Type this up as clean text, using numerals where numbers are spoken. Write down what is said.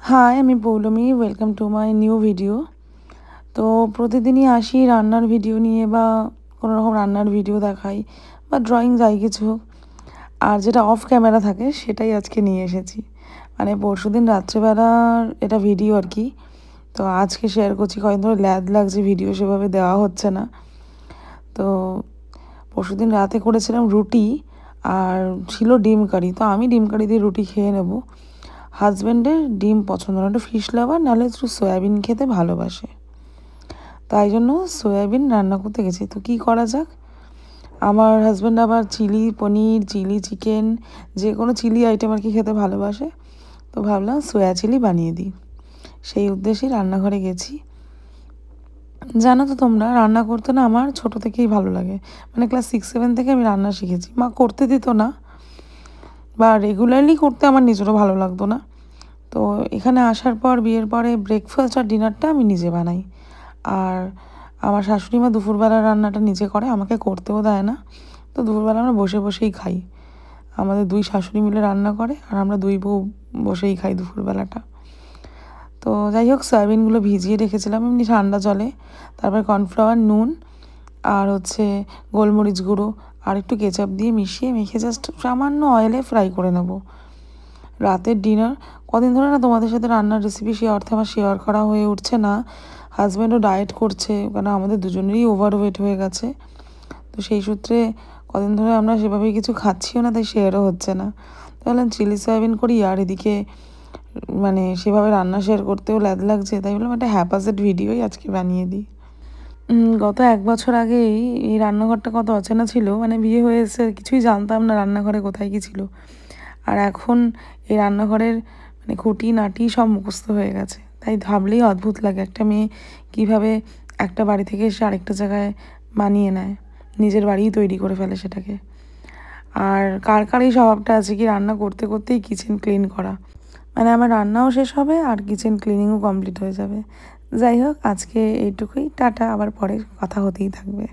High, আমি Poulami. Welcome to my new video. তো প্রতিদিনই আসি রান্নার ভিডিও নিয়ে, বা কোনো রকম রান্নার ভিডিও দেখাই, বা ড্রয়িং যাই কিছু হোক। আর যেটা অফ ক্যামেরা থাকে সেটাই আজকে নিয়ে এসেছি। মানে পরশুদিন রাত্রেবেলার এটা ভিডিও আর কি। তো আজকে শেয়ার করছি। কয়েকদিন ধরে ল্যাদ লাগছে, ভিডিও সেভাবে দেওয়া হচ্ছে না। তো পরশুদিন রাতে করেছিলাম রুটি, আর ছিল ডিম কারি। তো আমি ডিম কারি দিয়ে রুটি খেয়ে নেবো। হাজব্যান্ডের ডিম পছন্দ না, একটু ফিশ লাভার, নাহলে একটু সয়াবিন খেতে ভালোবাসে। তাই জন্য সয়াবিন রান্না করতে গেছি। তো কী করা যাক। আমার হাজব্যান্ড আবার চিলি পনির, চিলি চিকেন, যে কোনো চিলি আইটেম আর কি খেতে ভালোবাসে। তো ভাবলাম সয়া চিলি বানিয়ে দিই। সেই উদ্দেশ্যেই রান্নাঘরে গেছি। জানো তো তোমরা, রান্না করতে না আমার ছোটো থেকেই ভালো লাগে। মানে ক্লাস 6-7 থেকে আমি রান্না শিখেছি। মা করতে দিত না, বা রেগুলারলি করতে আমার নিজেরও ভালো লাগতো না। তো এখানে আসার পর, বিয়ের পরে ব্রেকফাস্ট আর ডিনারটা আমি নিজে বানাই। আর আমার শাশুড়ি মা দুপুরবেলার রান্নাটা নিজে করে, আমাকে করতেও দেয় না। তো দুপুরবেলা আমরা বসে বসেই খাই। আমাদের দুই শাশুড়ি মিলে রান্না করে, আর আমরা দুই বউ বসেই খাই দুপুরবেলাটা। তো যাই হোক, সয়াবিনগুলো ভিজিয়ে রেখেছিলাম এমনি ঠান্ডা জলে। তারপর কর্নফ্লাওয়ার, নুন, আর গোলমরিচ গুঁড়ো আর একটু কেচাপ দিয়ে মিশিয়ে মেখে জাস্ট সামান্য অয়েলে ফ্রাই করে নেব। রাতের ডিনার কদিন ধরে না তোমাদের সাথে রান্নার রেসিপি সে অর্থে আমার শেয়ার করা হয়ে উঠছে না। হাজব্যান্ডও ডায়েট করছে, কারণ আমাদের দুজনেরই ওভারওয়েট হয়ে গেছে। তো সেই সূত্রে কদিন ধরে আমরা সেভাবে কিছু খাচ্ছিও না, তাই শেয়ারও হচ্ছে না। তো বললাম চিলি সয়াবিন করি, আর এদিকে মানে সেভাবে রান্না শেয়ার করতেও ল্যাদ লাগছে, তাই বললাম একটা হ্যাপাজেড ভিডিওই আজকে বানিয়ে দিই। গত 1 বছর আগেই এই রান্নাঘরটা কত অচেনা ছিল। মানে বিয়ে হয়ে এসে কিছুই জানতাম না রান্নাঘরে কোথায় কী ছিল। আর এখন এই রান্নাঘরের মানে খুঁটিনাটি সব মুখস্থ হয়ে গেছে। তাই ভাবলেই অদ্ভুত লাগে, একটা মেয়ে কীভাবে একটা বাড়ি থেকে এসে আরেকটা জায়গায় মানিয়ে নেয়, নিজের বাড়িই তৈরি করে ফেলে সেটাকে। আর কার কার এই স্বভাবটা আছে কি রান্না করতে করতেই কিচেন ক্লিন করা। মানে আমার রান্নাও শেষ হবে আর কিচেন ক্লিনিংও কমপ্লিট হয়ে যাবে। যাই হোক, আজকে এইটুকুই। টাটা, আবার পরে কথা হতেই থাকবে।